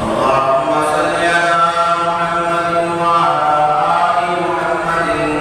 اللهم صل على محمد وعلى آل محمد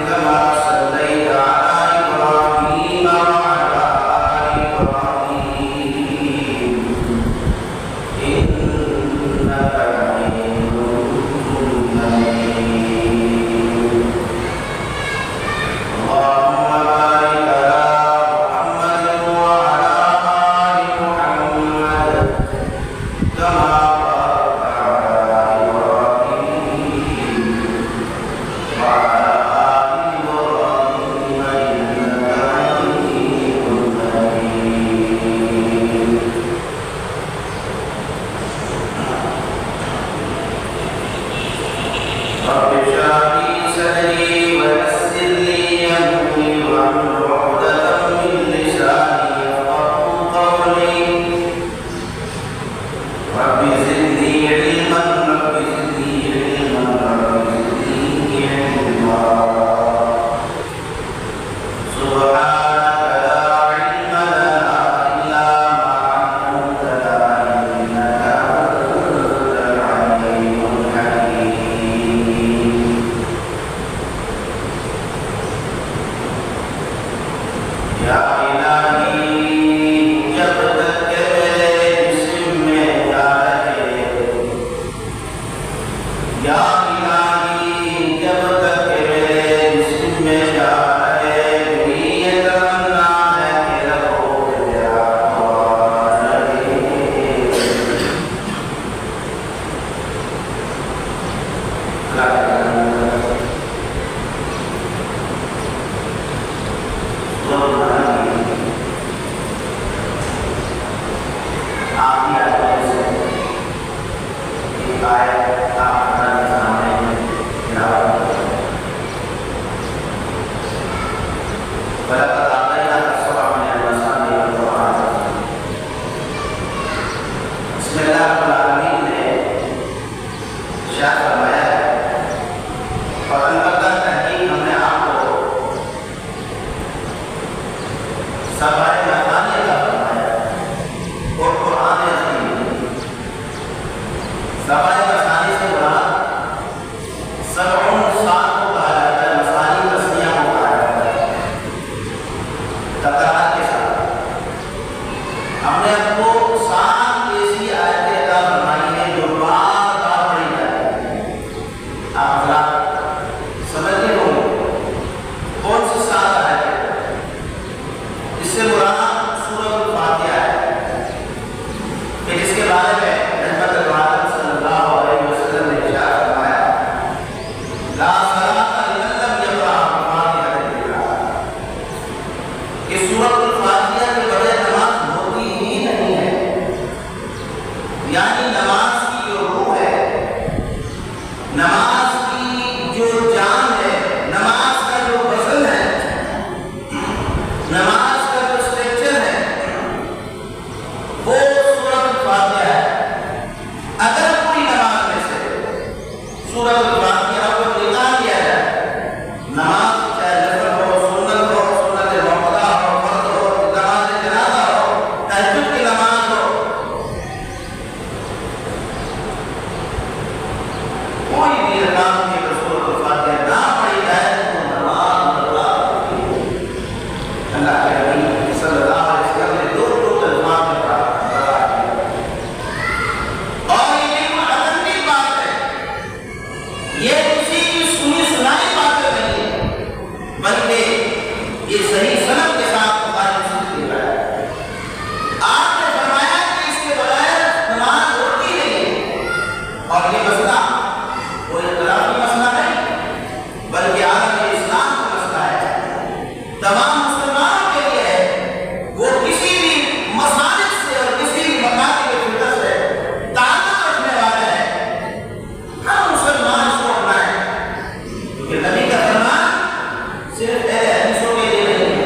صرف اہل حدیثوں کے لیے نہیں ہے.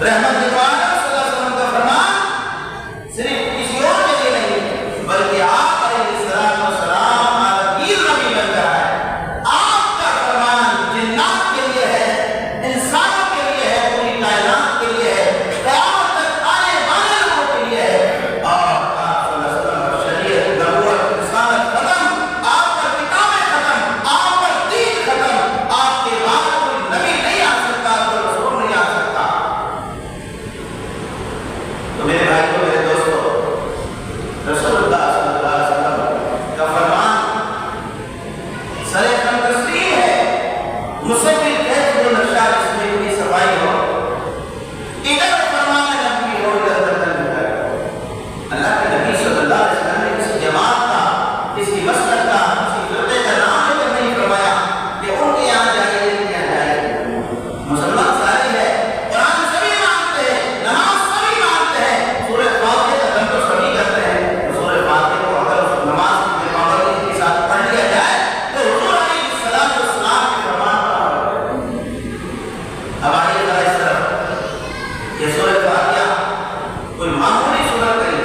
رحمت صلی اللہ علیہ وسلم کا فرمان صرف کسی اور کے لیے نہیں ہے، بلکہ آپ علیہ السلام عالمگیر نبی بن رہا ہے. آپ کا فرمان جنات کے لیے ہے، انسانوں کے لیے ہے، پوری کائنات کے لیے ہے، قیامت تک آنے والے لوگوں کے لیے ہے. اور آپ صلی اللہ علیہ وسلم کا شریعت، نبوت، رسالت ختم، آپ کا کتابیں ختم، آپ کا دین ختم. آپ کے بعد کوئی نبی نہیں آ سکتا، کوئی رسول نہیں آ سکتا. تو میرے بھائیوں، میرے دوستوں، رسول اللہ صلی اللہ علیہ وسلم کا فرمان سر ہم تسلیم ہے. مسلم کہتے جو نشہ اس میں کی صفائی ہو، ادھر فرمان نبی ہو، ادھر تن ہے. اللہ کے نبی صلی اللہ علیہ وسلم نے کسی جماعت کا، کسی مسلک کا، کسی فرقے کا نام لے کر نہیں فرمایا کہ ان کے یہاں جائیے، ان کے یہاں جائیے. مسلمان سارے ہیں، قرآن سبھی مانتے ہیں، نماز سبھی مانتے ہیں، سورہ فاتحہ کا دم تو سبھی کرتے ہیں. سورہ فاتحہ کو اگر اس نماز کے پابندی کے ساتھ پڑھ لیا جائے تو حضور علیہ السلام کے فرمان پر عمل کریں. اب آئیے ذرا اس طرف. یہ سورہ فاتحہ کوئی معمولی سورت نہیں،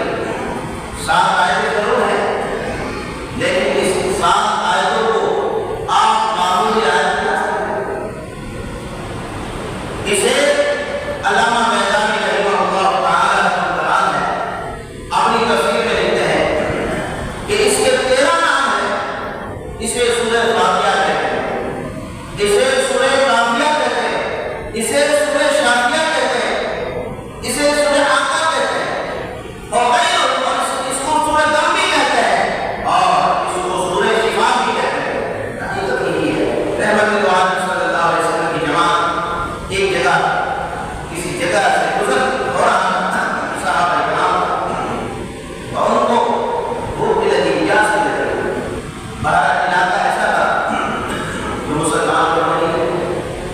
7 آیتیں ضرور ہیں، لیکن اس 7 آیتوں کو آپ معمولی آیت بنا سکتے ہیں. اسے علامہ میدانی رحمہ اللہ تعالی رحمۃ نے اپنی تفسیر میں لکھتے ہیں کہ اس کے 13 نام ہیں. اسے سورہ فاتحہ کہتے ہیں، اسے سورہ کافیہ کہتے ہیں، اسے سورہ شافیہ کہتے ہیں، اسے سورہ آقا کہتے ہیں، اور اس کو سورہ دم بھی کہتے ہیں، اور اس کو سورہ شفا بھی کہتے ہیں. حقیقت یہی ہے. رحمت اللہ صلی اللہ علیہ وسلم کی جماعت ایک جگہ کسی جگہ سے گزر ہو رہا تھا، صحابہ کرام، اور ان کو بھوک بھی لگی، پیاس بھی لگی. بڑا علاقہ ایسا تھا جو مسلمان لوگ نہیں تھے.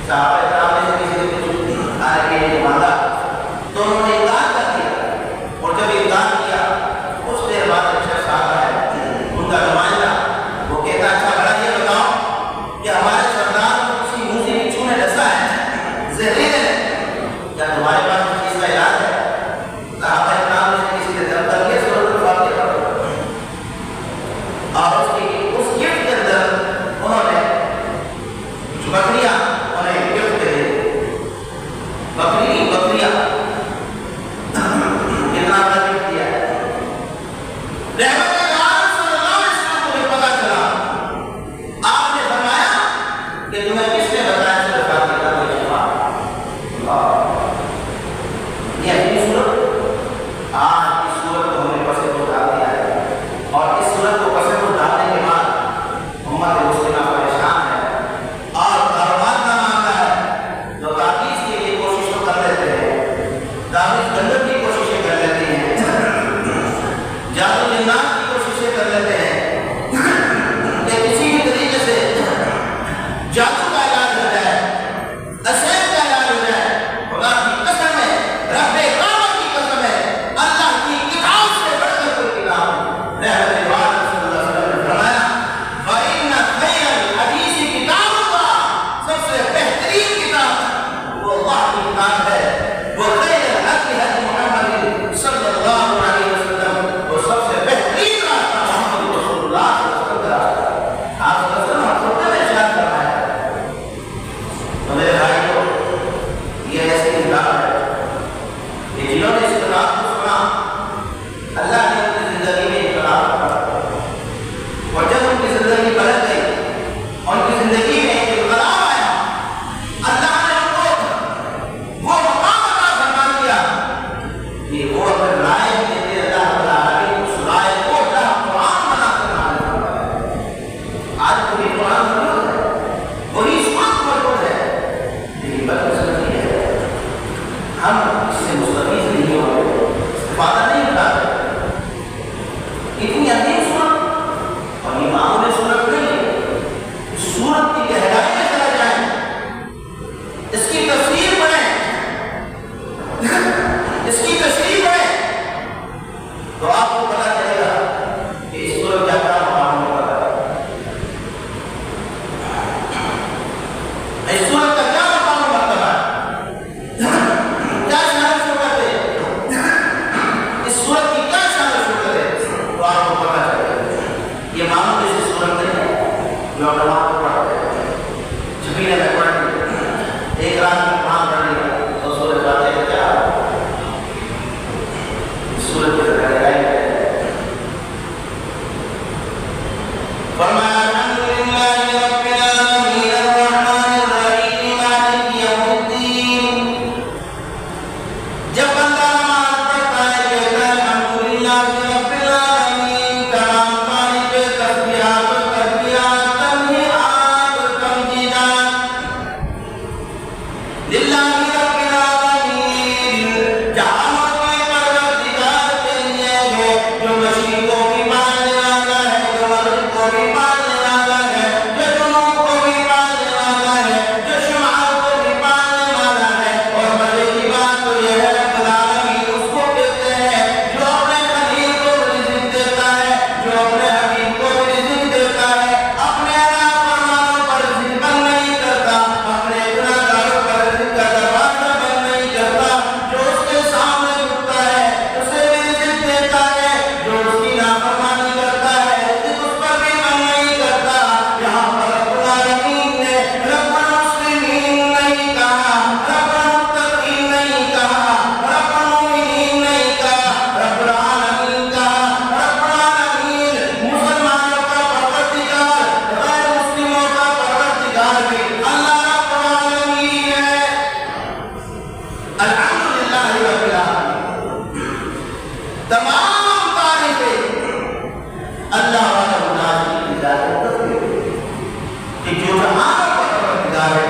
صحابہ کرام میں سے کسی نے کچھ کھانے کے لیے مانگا تو انہوں نے انکار کر دیا، اور جب انکار کیا کچھ دیر بعد ایک شخص آتا ہے، ان کا نمائندہ، وہ کہتا ہے اچھا بڑا یہ بتاؤ کہ ہمارے سردار کو کسی موسی کی چونے ڈسا ہے، زہریلے ہے، کیا تمہارے پاس اس چیز کا علاج ہے؟ صحابہ کرام میں سے کسی نے دم کر کے سورۃ الفاتحہ پڑھی، اور اس گفٹ کے اندر انہوں نے کچھ بکریاں انہیں گفٹ دے دی. بکریاں کتنا بڑا گفٹ دیا ہے. رحمت اللہ صلی اللہ علیہ وسلم کو پتہ چلا، آپ نے فرمایا کہ تمہیں کس نے بتایا سورۃ فاتحہ کا کوئی شفا؟ یہ اپنی صورت، آج اس صورت کو ہم نے پس کو ڈال دیا ہے، اور اس صورت کو پس کو ڈالنے کے بعد امت مسلمہ پریشان ہے اور کاروبار کا معاملہ ہے. جو تاکیز کے لیے کوشش تو کر رہے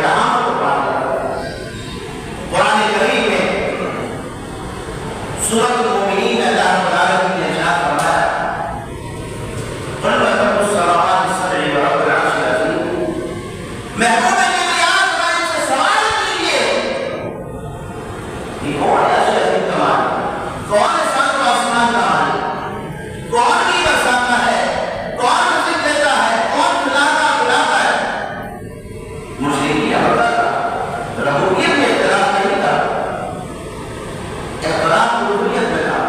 احترام کو پانا ہے۔ قرآن کریم میں سورۃ المؤمنین اللہ رب العالمین نے ارشاد فرمایا قل رب السماوات السبع ورب العرش العظیم، محبوب نبیات کا ان سے سوال کیجیے کہ کون ہے عرش عظیم کا مالک، کون ہے سات و آسمان کا مالک، کون بھی برساتا ہے، کون رزق دیتا ہے، کون کھلاتا پلاتا ہے۔ مشرک یہ ہوتا ربوبیت میں اختلاف نہیں تھا، اختلاف الوہیت میں تھا،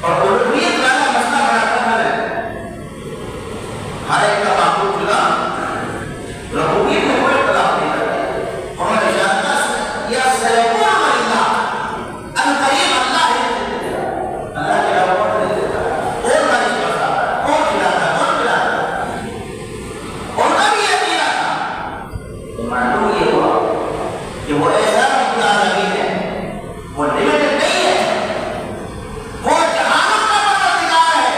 اور الوہیت والا مسئلہ بڑا کامل ہے۔ ہر ایک کا معبود خدا، ربوبیت میں کوئی اختلاف نہیں کرتے۔ اور اشارہ یا سیکون اللہ ان قریب اللہ ہے، اللہ کے علاوہ کون نہیں دیتا ہے، کون بارش برساتا ہے، کون کھلاتا ہے، کون پلاتا ہے، ان کا بھی یہ کیا تھا۔ تو معلوم یہ ہوا کہ وہ ایسا رب العالمین ہے، وہ لمیٹڈ نہیں ہے، وہ جہانوں کا پروردگار ہے،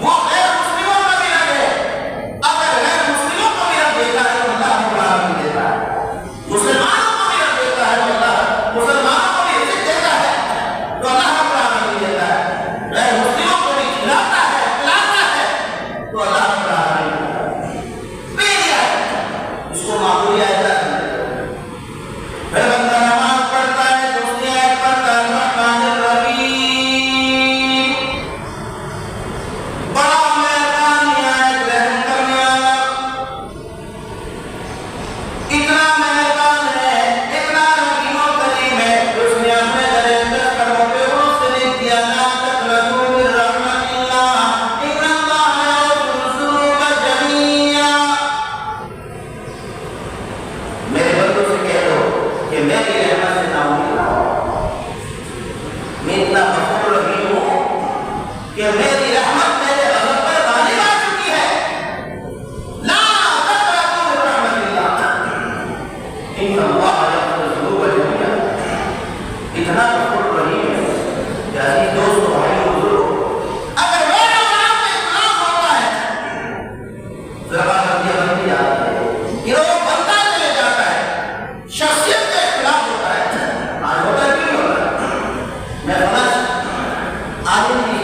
وہ غیر مسلموں کا بھی رب ہے۔ اگر غیر مسلموں کو بھی رب دیتا ہے تو اللہ رب العالمین دیتا ہے، مسلمانوں کو بھی رب دیتا ہے تو اللہ، مسلمانوں کو بھی رزق دیتا ہے تو اللہ رب العالمین دیتا ہے، غیر مسلموں کو بھی کھلاتا ہے پلاتا ہے تو اللہ رب العالمین دیتا ہے۔ پھر ہے اس کو معمولی آیت پھر بندہ نماز پڑھتا ہے، دوسری آیت پڑھتا ہے الرحمن الرحیم، بڑا مہربان نہایت رحم کرنے والا، اتنا مہربان ہے، اتنا رحیم و کریم ہے، اس نے اپنے درجے کرموں پہ اس سے لکھ دیا لا تقنطوا من رحمت اللہ ان اللہ یغفر الذنوب جميعا۔ میرے بندوں سے کہہ دو کہ میری رحمت سے ناامید نہ ہو، میں اتنا غفور رحیم ہوں کہ میری رحمت میرے غضب پر غالب آ چکی ہے۔ لا تقنطوا من رحمت اللہ ان اللہ یغفر الذنوب جميعا، اتنا غفور رحیم ہے کہ عزیز دوستو بھائی بزرگو، اگر میرے اور آپ میں اختلاف ہوتا ہے، ذرا بندی آتی ہے، گروہ بنتا چلے جاتا ہے، شخصیت کا اختلاف ہوتا ہے، آج ہوتا ہے کیوں ہوتا ہے؟ میں فلاں آدمی کی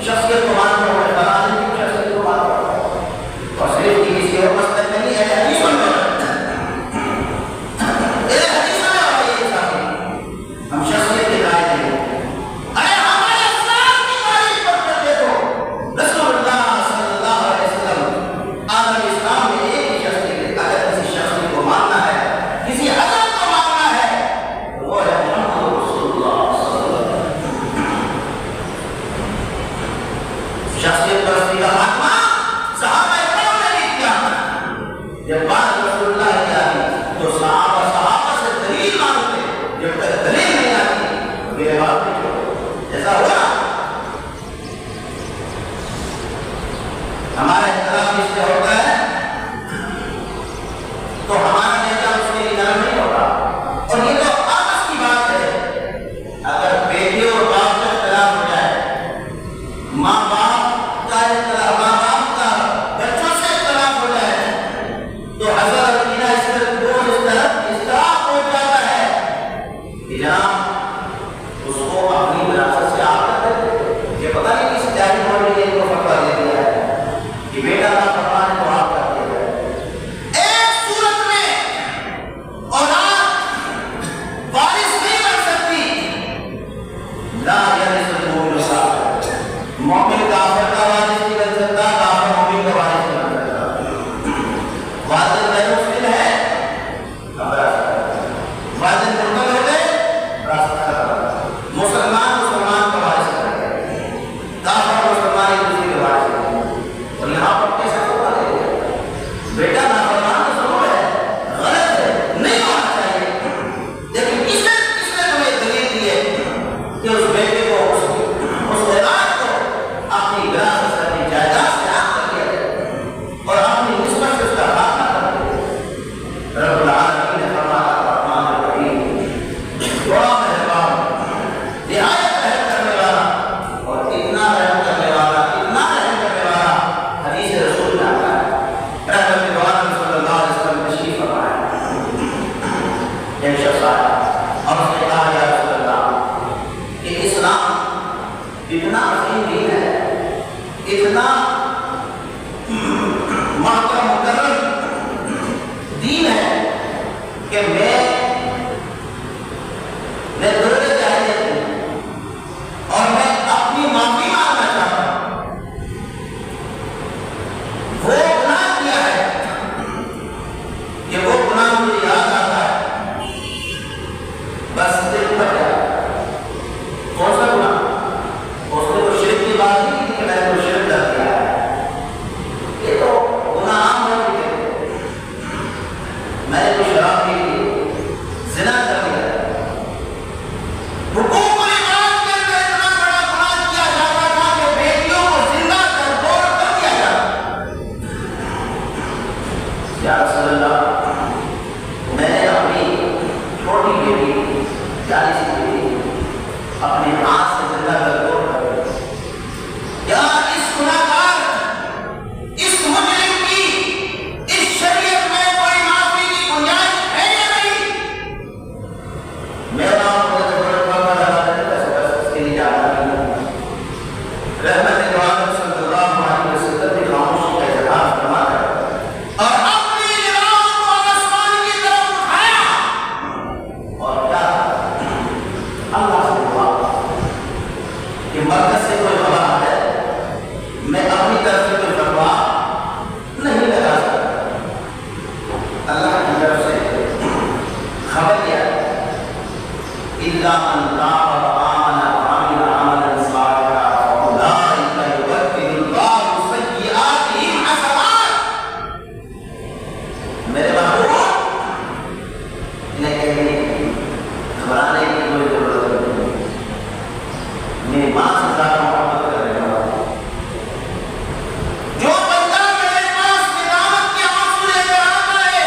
شخصیت کو مانتا ہوں، میں فلاں آدمی کی شخصیت کو مانتا ہوں، اور صرف کسی اور مسئلہ نہیں ہے، حدیثوں میں حدیثوں میں اور یہ ساتھی ہم شخصیت کے قائل نہیں ہوتے۔ ارے ہمارے اسلام کی تاریخ پر کر دیکھو، رسول اللہ صلی اللہ علیہ وسلم عالم اسلام میں ایک ہی شخصیت، اگر کسی شخصیت کو ماننا ہے، کسی حضرت کو ماننا ہے تو وہ ہے محمد رسول اللہ صلی اللہ علیہ وسلم۔ شخصیت پرستی کا خاتمہ صحابہ اکرام نے بھی کیا، جب بات رسول اللہ کی آتی تو صحابہ سے دلیل مانگتے، جب تک دلیل نہیں آتی میرے بات نہیں چھوڑو۔ ایسا ہوا ہمارا اختلاف اس سے ہوتا ہے تو ہمارا نیتا اس کے لیے نرم نہیں ہوتا، اور یہ تو آپس کی بات ہے۔ اگر بیٹی اور باپ کا اختلاف ہو جائے، ماں باپ کا اختلاف، ماں باپ کا بچوں سے اختلاف ہو جائے تو حضرت مینا اس طرح پہنچ جاتا ہے کہ جناب اس کو اپنی وراثت سے آپ کر دیتے، یہ پتہ نہیں کس جاری ہونے کے لیے کو فتویٰ دے دیا ہے کہ بیٹا اللہ فرمان ہے تو آپ کر دیا جائے۔ ایک صورت میں اولاد وارث نہیں بن سکتی، لا یرث المؤمن الکافر، مومن کافر کا وارث نہیں بن سکتا، کافر مومن کا وارث نہیں بن سکتا۔ والد غیر مسلم ہے ایک شخص آیا اور اس نے کہا یا رسول اللہ کہ اسلام اتنا عظیم دین ہے، اتنا محترم مکرم دین ہے کہ میں درود جاہلیت ہوں اور میں اپنی معافی مانگنا چاہتا ہوں۔ وہ گناہ کیا ہے کہ وہ گناہ مجھے یاد آتا ہے، بس دل پھٹ جاتا۔ کون سا گناہ؟ اس نے تو شرک کی بات نہیں کی کہ میں نے تو شرک کر دیا ہے، یہ تو گناہ عام ہو چکے، میں نے تو شراب پی لی، زنا کر دیا، حقوق العباد کے اندر اتنا بڑا گناہ کیا جاتا تھا کہ بیٹیوں کو زندہ کر دور کر دیا جاتا۔ یا رسول اللہ، میں نے اپنی چھوٹی بیٹی 40 کی بیٹی اپنے ہاتھ سے زندہ کر دور کر دیا۔ کیا اس گناہگار، اس مجرم کی اس شریعت میں کوئی معافی کی گنجائش ہے یا نہیں؟ میرا رحمت عالم صلی اللہ علیہ وسلم نے خاموشی کا اظہار فرمایا اور اپنی نگاہوں کو آسمان کی طرف اٹھایا اور کیا اللہ سے دعا کہ مرکز سے کوئی خبر آ جائے، میں اپنی طرف سے کوئی فتوا نہیں لگا سکتا۔ اللہ کی طرف سے خبر کیا ہے اِلَّا مَنْ تَابَ وَآمَنَ وَعَمِلَ عَمَلًا صَالِحًا فَأُولَٰئِكَ يُبَدِّلُ اللَّهُ سَيِّئَاتِهِمْ حَسَنَاتٍ۔ میرے محبوب، انہیں کہنے کی گھبرانے کی کوئی ضرورت نہیں، میری ماں سے زیادہ محبت کر رہے ہو۔ جو بندہ میرے پاس ندامت کے آنسو لے کر آتا ہے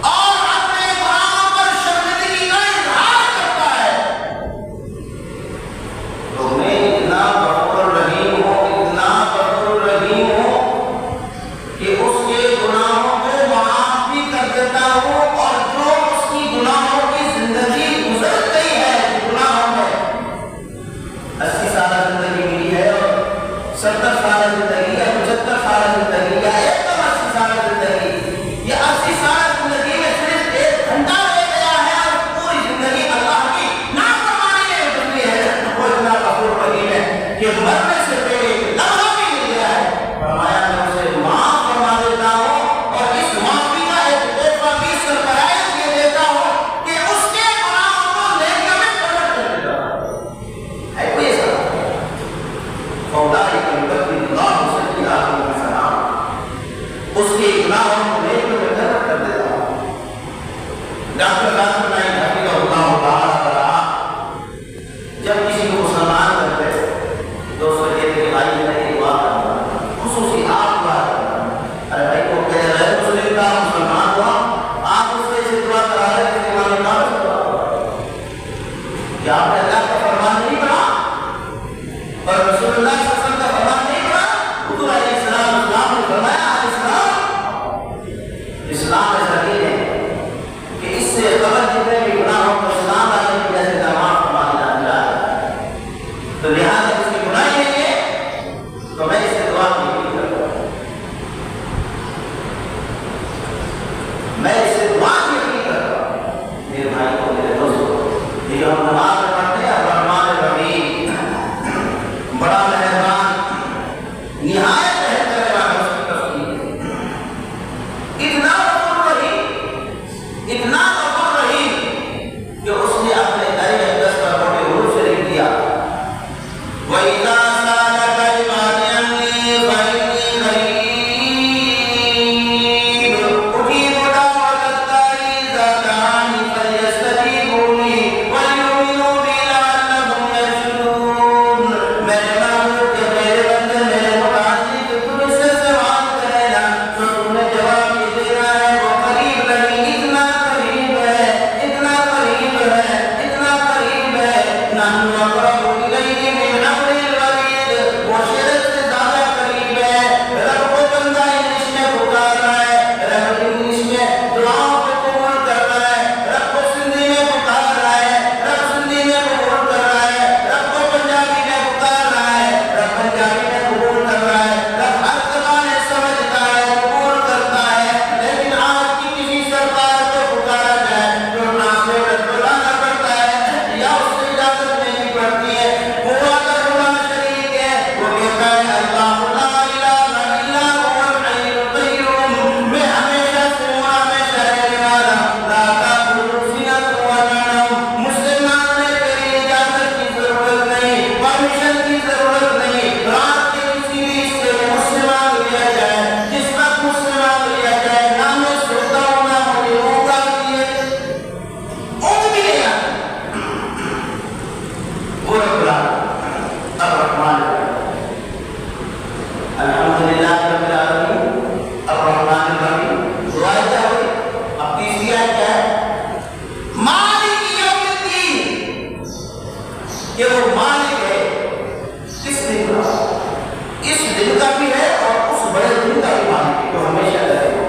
اور اپنے گناہوں پر شرمندگی کا اظہار کرتا ہے، تو میں اتنا غفور رحیم ہوں، اتنا غفور رحیم ہوں کہ اس کے گناہوں کو معاف بھی کر دیتا ہوں، اور جو اس کی گناہوں کی زندگی گزر گئی ہے، گناہوں میں 80 سالہ زندگی ملی ہے اور 70 سالہ زندگی یا 75 سالہ زندگی یا ایک دم 80 سالہ زندگی، یہ 80 سالہ زندگی میں صرف 1 گھنٹہ رہ گیا ہے اور پوری زندگی اللہ کی نافرمانی میں گزری ہے، وہ اتنا غفور رحیم ہے کہ مرنے سے پہلے ایک لمحہ بھی مل گیا ہے، فرمایا میں اسے معاف فرما دیتا ہوں اور اس معافی کا ایک تحفہ بھی سرپرائز دے دیتا ہوں کہ اس کے گناہوں کو نیکیوں میں کنورٹ کر دیتا ہوں۔ ہے کوئی ایسا؟ فَأُولَٰئِكَ يُبَدِّلُ اللَّهُ سَيِّئَاتِهِمْ حَسَنَاتٍ، اس کے گناہوں کو نیکیوں میں کنورٹ کر دیتا ہوں۔ ڈاکٹر قاسم نائک حفظہ اللہ تعالیٰ رہا، جب کسی کو مسلمان کرتے تو اس کو کہتے کہ بھائی میں نے دعا کرنا، خصوصی آپ دعا کرنا، ارے بھائی کو کہہ رہے مسلم کا مسلمان ہوا، آپ اس سے اسے دعا کرا رہے کہ امام کعبہ سے دعا کرا، کیا آپ نے اللہ کا فرمان نہیں پڑھا اور رسول اللہ صلی اللہ علیہ وسلم کا فرمان نہیں پڑھا؟ حضور علیہ السلام نے فرمایا اسلام ایسا نہیں ہے کہ اس سے قبر دو آیت کیا ہوئی؟ اب تیسری آیت کیا ہے؟ مالک یوم الدین، کہ وہ مالک ہے کس دن کا؟ اس دن کا بھی ہے اور اس بڑے دن کا بھی مالک ہے جو ہمیشہ رہے گا۔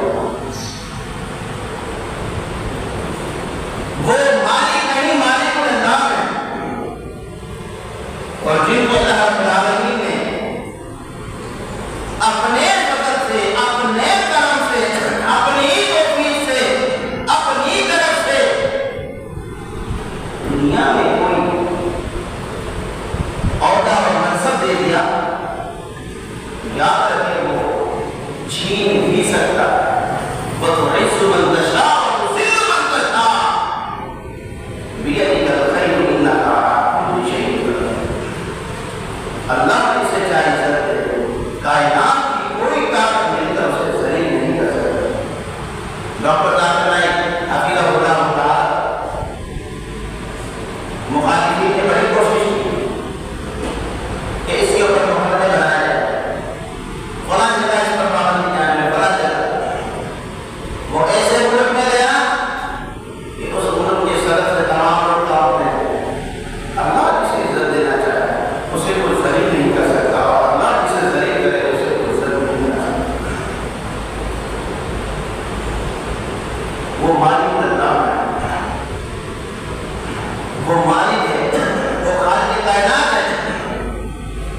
وہ مالک نہیں، مالک اللہ ہے، اور جن کو اللہ رب العالمین نے اپنے فضل سے، اپنے کرم سے، اپنی توفیق سے، اپنی طرف سے دنیا میں کوئی عہدہ اور منصب دے دیا، یاد رکھیں وہ چھین بھی سکتا ہے۔ وَتُعِزُّ مَن تَشَاءُ وَتُذِلُّ مَن تَشَاءُ بِيَدِكَ الْخَيْرُ إِنَّكَ عَلَىٰ كُلِّ شَيْءٍ قَدِيرٌ۔ اللہ جسے چاہے عزت دے، کائنات کی کوئی طاقت مل کر اسے ذلیل نہیں کر سکتی۔ ڈاکٹر ذاکر نائک حفیظہ اللہ تعالیٰ، مخالفین نے بڑی کوشش کی کہ اس کے اوپر محمد بنایا جائے، فلاں جگہ اس پر پابندی جانے میں، فلاں جگہ وہ ایسے ملک میں گیا کہ اس ملک کے صدر سے تمام لوگ کام میں اللہ جسے عزت دینا چاہے اسے کوئی ذلیل نہیں کر سکتا، اور اللہ جسے ذلیل کرے اسے کوئی ذلیل نہیں کر سکتا۔ وہ مالک اللہ ہے، وہ مالک ہے، وہ خالق کائنات ہے،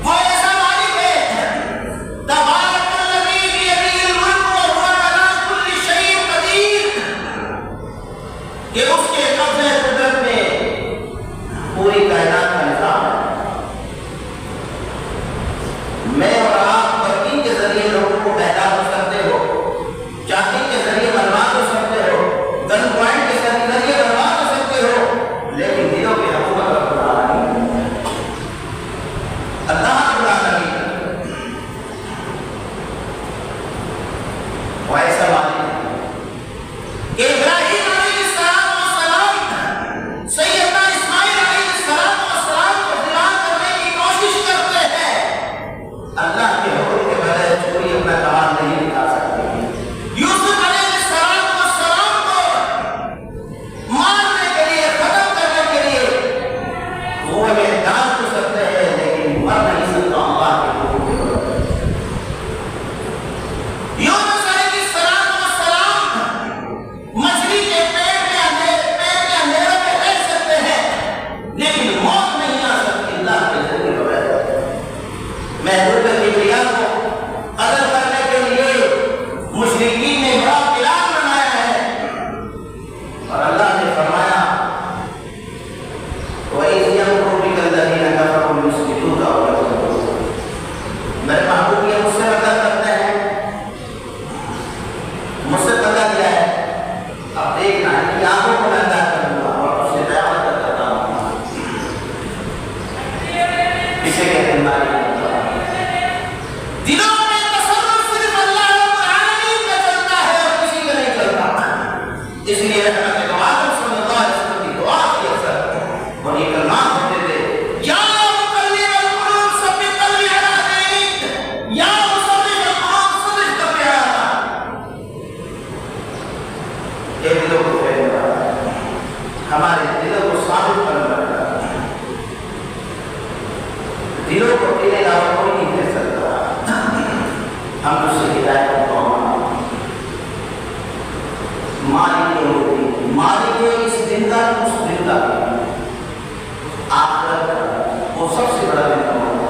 وہ ایسا مالک ہے تبارک الذی بیدہ الملک وہو علی کل شیء قدیر، کہ اس کے قبضے قدرت میں پوری کائنات کا نظام ہے۔ میں اور آپ برقی کے ذریعے لوگوں کو پیدا کر سکتے ہو، چاندی کے ذریعے بنوا کر سکتے ہو، گن پوائنٹ کے ذریعے بنوا کر سکتے ہو، لیکن دلوں کی حکومت رب العالمین ہے۔ اللہ رب العالمین وہ ایسا مالک ہے کہ ابراہیم علیہ السلام سیدنا اسماعیل علیہ السلام کو فلان کرنے کی کوشش کرتے ہیں، اللہ کے حکم کے بغیر چوری اپنا کمال نہیں دکھا سکتے۔ یوسف علیہ السلام کو مارنے کے لیے، ختم کرنے کے لیے وہ میدان تو سکتے ہیں لیکن مر نہیں سکتا اللہ کے حکم کے بغیر۔ یونس علیہ السلام مچھلی کے پیٹ میں اندھیرے میں رہ سکتے ہیں لیکن موت نہیں آ سکتی اللہ کے ذریعے بغیر۔ محبوب کبریا کو قتل کرنے کے لیے مشرکین نے بڑا پلان بنایا ہے، اور اللہ نے فرمایا وَإِذْ يَمْكُرُ بِكَ الَّذِينَ كَفَرُوا لِيُثْبِتُوكَ أَوْ يَقْتُلُوكَ۔ میرے محبوب یہ مجھ سے مدد کرتے ہیں، مجھ سے مدد کیا ہے، اب دیکھنا ہے کہ آنکھوں کو میں انداز کر دوں گا اور اس سے قیامت کرتا ہوں۔ اسے کہتے ہیں مالک دلوں میں تصرف صرف اللہ رب العالمین کا چلتا ہے اور کسی کا نہیں چلتا۔ اس لیے حضرت محمد صلی اللہ علیہ وسلم کی دعا کی اکثر اور یہ کلمات ہوتے تھے، یا مقلب القلوب ثبت قلبی علی دینک، یا مصرف القلوب ثبت قلبی علی طاعتک۔ یہ دلوں کو پھیرنے والا ہے، ہمارے دلوں کو ثابت کرنے والا ہے۔ دلوں کو تیرے علاوہ کوئی نہیں دے سکتا، ہم اس سے ہدایت کو مالک اس دن کا اس دن کا آخرت وہ سب سے بڑا دن ہوگا،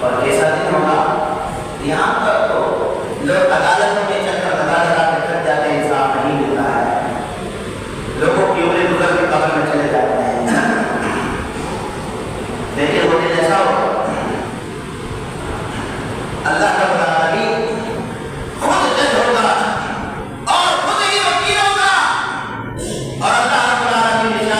اور ایسا دن ہوگا یہاں پر تو لوگ عدالتوں میں چل کر عدالت کر جاتے ہیں، انصاف نہیں ملتا ہے، لوگوں کی عمریں گزر کے قبر میں چلے جاتے ہیں، لیکن وہ دن ایسا ہوگا اللہ کا العالمین خود جج ہوگا اور خود ہی وکیل ہوگا، اور اللہ رب العالمین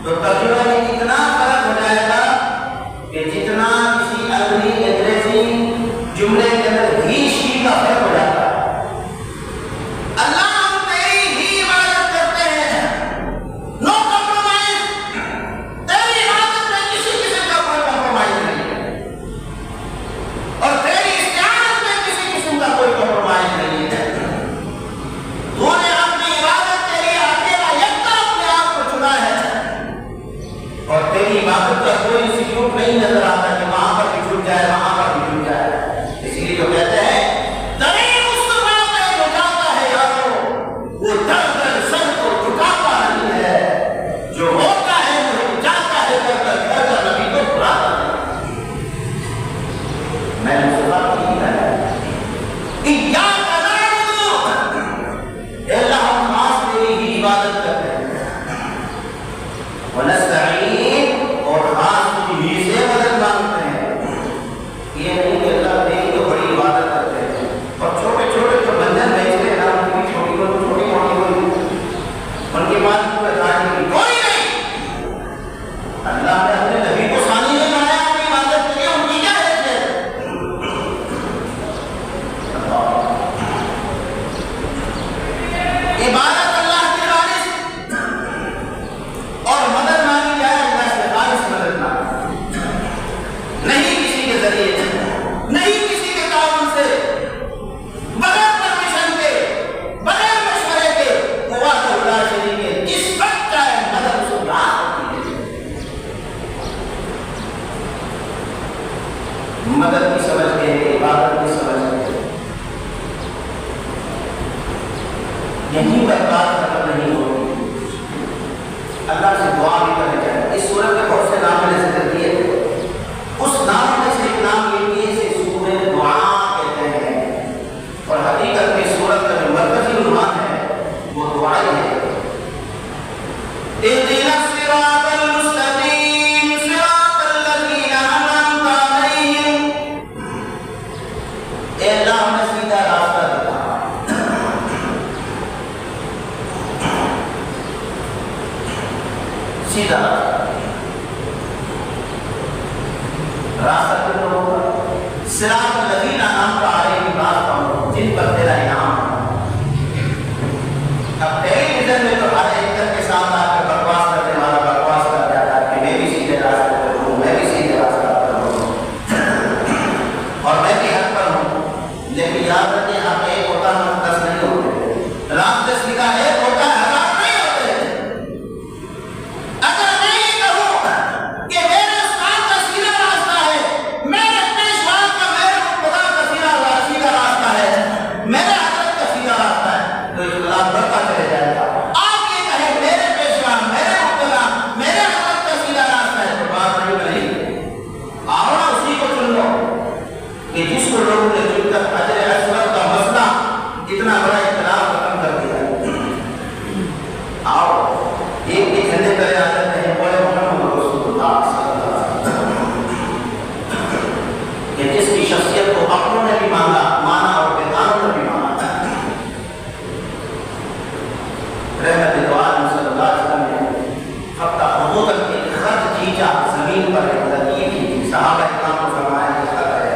تو ترجمہ میں اتنا فرق ہو جائے گا کہ جتنا کسی انگریزی جملے کے اندر ہی شی کا فرق ہو جاتا ہے. اللہ ہم تیری ہی عبادت کرتے ہیں، نو کمپرومائز. تیری عبادت میں کسی قسم کا کوئی کمپرومائز نہیں ہے، اور تیری استعانت میں کسی قسم کا کوئی کمپرومائز نہیں ہے. تو نے اپنی عبادت کے لیے اکیلا یکتا اپنے آپ کو چنا ہے، اور تیری عبادت کا کوئی انسٹیٹیوٹ نہیں نظر آتا کہ وہاں پر بھی چھوٹ جائے، وہاں پر بھی چھوٹ جائے. اسی لیے جو کہتے ہیں دریں مصطفیٰ پہ جو جاتا ہے یارو وہ در در سر کو جھکاتا نہیں ہے، جو ہوتا ہے وہ جاتا ہے در در گھر کا نبی کو بلاتا ہے. میں نے مصطفیٰ کی ہے ایاک نعبد، اے اللہ ہم خاص تیری ہی عبادت کرتے ہیں، ونستعین، اور خاص تجھی سے مدد مانگتے ہیں. یہ نہیں کہ اللہ دیکھ تو بڑی عبادت کرتے ہیں اور چھوٹے چھوٹے جو بندھن بیچتے ہیں نا ان کی چھوٹی موٹی ان کے پاس کوئی نہیں. اللہ نے اپنے نبی کو ثانی نے بنایا اپنی عبادت کے لیے، ان کی کیا حیثیت؟ عبادت اللہ کی خالص، اور مدد مانگی جائے اللہ سے خالص مدد مانگی، نہیں کسی کے ذریعے، نہیں کسی کے تعاون سے، بغیر پرمیشن کے، بغیر مشورے کے، وحدہ لا شریک ہے، جس وقت چاہے مدد اس کو لا سکتی ہے. مدد کی سمجھ کے، عبادت کی سمجھ کے یہیں پر بات ختم نہیں ہوگی. اللہ سے دعا بھی کرنی چاہیے. اس سورت میں بہت سے نام نے ذکر کیے، اس نام میں سے ایک نام یہ کہ اسے سورۃ دعا کہتے ہیں، اور حقیقت میں سورت کا جو مرکزی عنوان ہے وہ دعا ہی ہے. اهدنا الصراط المستقيم صراط الذين أنعمت عليهم. اے اللہ ہمیں سیدھا راستہ دکھا، سیدھا راستہ کیوں ہوگا؟ صراط الذین انعمت علیہم، راستہ جن پر تیرا انعام. اب ٹیلی ویژن میں تو ہر ایک کے ساتھ آ کر بکواس کرنے والا بکواس کر جاتا ہے کہ میں بھی سیدھے راستے پر ہوں، میں بھی سیدھے راستہ پر ہوں، اور میں بھی حق پر ہوں. لیکن یاد رکھیں یہاں پہ ایک ہوتا ہے، 10 نہیں ہوتے. راستے سیدھا ایک ہوتا ہے، 1000 نہیں ہوتے. اگر میں یہ کہوں کہ میرے استاد کا سیدھا راستہ ہے، میرے پیشوا کا، میرے خدا کا سیدھا راستہ ہے، میرے حضرت کا سیدھا راستہ ہے، تو اختلاف بڑھتا چلے جائے گا. آپ یہ کہیں میرے پیشوا، میرے خدا، میرے حضرت کا سیدھا راستہ ہے، تو بات نہیں بنی. آؤ نا اسی کو چن لو کہ جس کو لوگوں نے چن کر حجر اسود کا مسئلہ اتنا بڑا اختلاف ختم کر دیا. آؤ ایک بھی جھنڈے کرے آ جاتے ہیں، بولے محمد رسول اللہ صلی اللہ علیہ وسلم، کہ جس کی شخصیت کو اپنوں نے بھی مانا اور بیگانوں نے بھی مانا. رحمت دو عالم صلی اللہ علیہ وسلم نے ہفتہ حقوقت کی خط کھینچا زمین پر، ایک لکیر کی صحابہ اکرام کو فرمایا کہ خط ہے،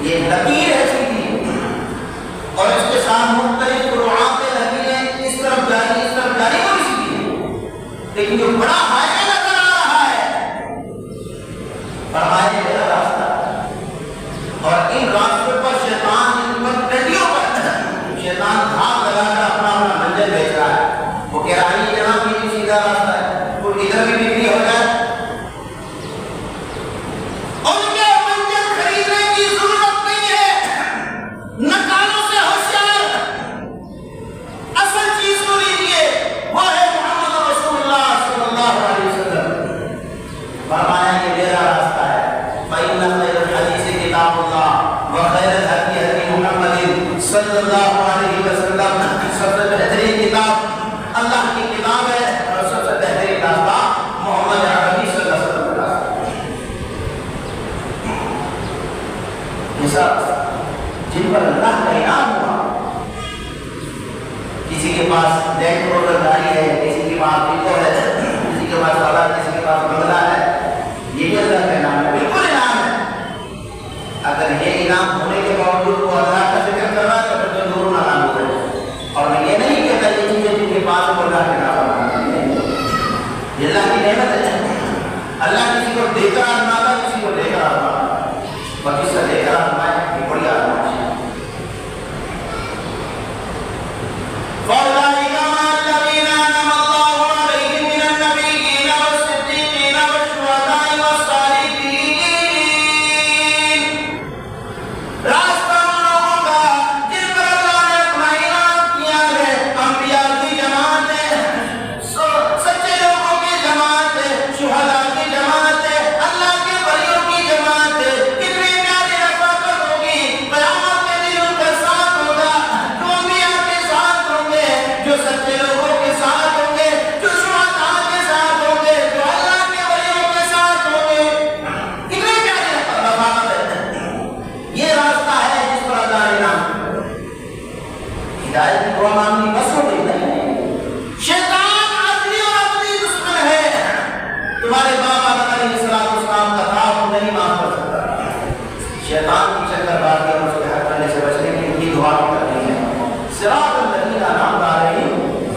یہ لکیر ہے سیدھی، اور اس کے ساتھ مختلف فروعات لکیریں اس طرف جاری وہ بھی سیدھی ہے، لیکن جو بڑا حائل نظر آ رہا ہے فرمائے میرا راستہ. اور ان راستوں پر شیطان، ان پر ٹڈیوں پر شیطان دھاک لگا کر اپنا منزل بیچ رہا ہے. وہ کہہ رہا ہے جناب یہ سیدھا راستہ ہے، تو ادھر بھی بکری ہو جائے. ان کے منزل خریدنے کی ضرورت نہیں ہے، نکالوں سے ہوشیار، اصل چیز کو لیجیے، وہ ہے محمد رسول اللہ صلی اللہ علیہ وسلم. فرمایا کہ میرا راستہ ہے. فإن خير الحديث كتاب الله وخير الهدي هدي محمد صلی اللہ علیہ وسلم. سب سے بہترین کتاب اللہ کی کتاب ہے، اور سب سے بہترین راستہ اللہ کی نعمت ہے. اللہ کسی کو دے کر آزماتا ہے, کسی کو لے کر آزماتا ہے. اور کس سے لے کر آزمائے یہ بڑی آزمائش ہے. فَأُولَٰئِكَ مَعَ الَّذِينَ أَنْعَمَ اللَّهُ عَلَيْهِم مِّنَ النَّبِيِّينَ وَالصِّدِّيقِينَ وَالشُّهَدَاءِ وَالصَّالِحِينَ. راستہ ان لوگوں کا جن پر اللہ نے اپنا انعام کیا ہے. انبیاء کی جماعت ہے, سچے لوگوں کی جماعت ہے, شہداء کی جماعت ہے, اللہ کے ولیوں کی جماعت ہے. کتنی پیاری رفاقت ہوگی, قیامت کے دن ان کا ساتھ ہوگا. جو انبیاء کے ساتھ ہوں گے, جو سچے لوگوں کے ساتھ ہوں گے, جو شہداء کے ساتھ ہوں گے, جو اللہ کے ولیوں کے ساتھ ہوں گے. کتنی پیاری رفاقت ہے. یہ راستہ ہے جس پر اللہ نے نام ہدایت کی دعا مانگی بس ہو گئی نہیں. شیطان اصلی اور اپنی دشمن ہے. تمہارے باپ آدم علیہ السلام کا خواب نہیں معاف کر سکتا. شیطان کی چکر بازی اور اس کے حق کرنے سے بچنے کے لیے دعا بھی کرنی ہے. صراط الذین انعمت علیہم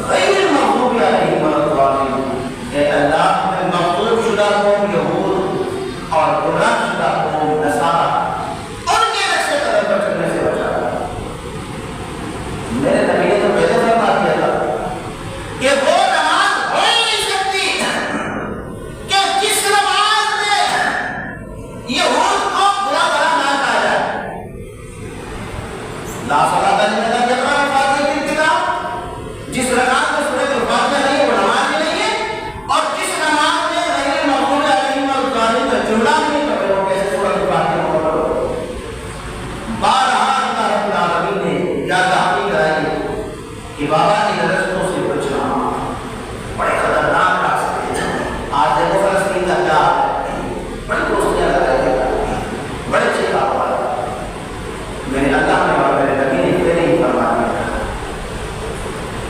غیر المغضوب علیہم ولا الضالین. اے اللہ ہمیں مغضوب شدہ قوم یہود اور گمراہ شدہ قوم نصارہ ان کے رستے قدم پر چلنے سے بچا. میرے نبی نے تو پہلے فرما دیا تھا کہ وہ نماز ہو ہی نہیں سکتی کہ جس نماز میں یہود کو برا بھلا نہ کہا جائے. لا صلاۃ لمن لم یقرأ بفاتحۃ الکتاب. جس رکعت میں سورۃ الفاتحہ نہیں ہے وہ نماز ہی نہیں ہے. اور جس نماز میں غیر المغضوب علیہم ولا الضالین کا جملہ بھی نہیں پڑھے وہ کیسے سورۃ الفاتحہ کو پڑھو. بارہا اللہ رب العالمین نے یاد دہانی کرائی کہ بابا ان رستوں سے بچنا بڑے خطرناک راستے ہیں. آج دیکھو فلسطین کا کیا حال ہے. بڑی دوستیاں لگائی گئی, بڑے چیخا ہوا. میرے اللہ نے اور میرے نبی نے پہلے ہی فرما دیا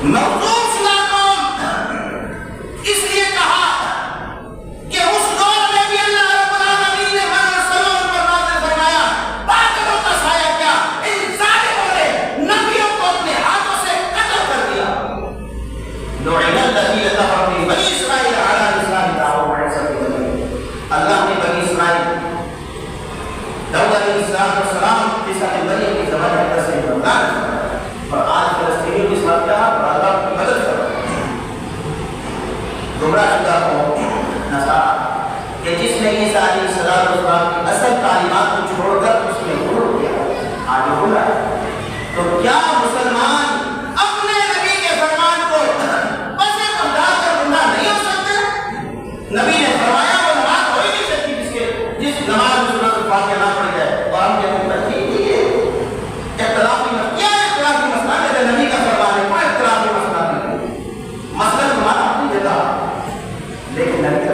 مغضوب شدہ قوم اس لیے کہا کہ اس دور میں بھی اللہ رب العالمین نے سلام پر نازل فرمایا. باطلوں کا سایہ کیا, ان ظالموں نے نبیوں کو اپنے ہاتھوں سے قتل کر دیا. لعن الذین کفروا من بنی اسرائیل علی لسان داؤد وعیسی بن مریم. اللہ نے بنی اسرائیل داؤد علیہ السلام عیسیٰ بن مریم کی زبان ہے سے بردار اور آج فلسطینیوں کی ساتھ کیا اللہ کی مدد کر رہا ہے. گمراہ شدہ قوم نصارہ کہ جس نے عیسیٰ علیہ السلام کی اصل تعلیمات کو چھوڑ کر اس میں غرور کیا آگے ہو رہا ہے. تو کیا مسلمان اپنے نبی کے فرمان کو بس پردار کر گمراہ نہیں ہو سکتے؟ نبی نے فرمایا وہ نماز ہو ہی نہیں سکتی جس نماز میں سورۃ الفاتحہ نہ پڑھی جائے. اور ہم کہتے ہیں ٹھیک ہے یہ اختلافی مسئلہ, کیا اختلافی مسئلہ ہے؟ نبی کا فرمان ہے, کوئی اختلافی مسئلہ نہیں. مسئلہ تمہارا اپنی جگہ لیکن نبی کا